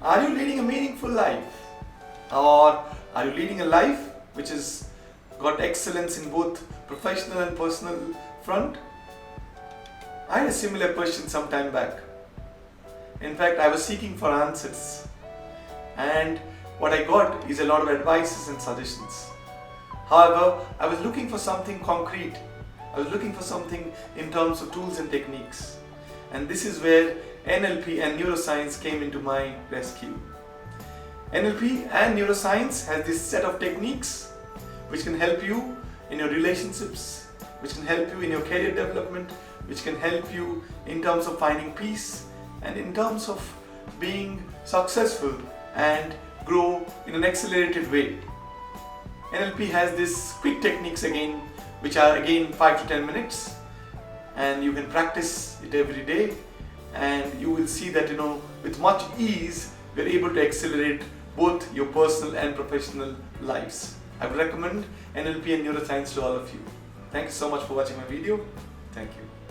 Are you leading a meaningful life? Or are you leading a life which has got excellence in both professional and personal front? I had a similar question some time back. In fact, I was seeking for answers, and what I got is a lot of advices and suggestions. However, I was looking for something concrete. I was looking for something in terms of tools and techniques. And this is where NLP and neuroscience came into my rescue. NLP and neuroscience has this set of techniques which can help you in your relationships, which can help you in your career development, which can help you in terms of finding peace and in terms of being successful and grow in an accelerated way. NLP has these quick techniques again, which are again 5 to 10 minutes, and you can practice it every day, and you will see that with much ease we're able to accelerate both your personal and professional lives. I would recommend NLP and neuroscience to all of you. Thank you so much for watching my video. Thank you.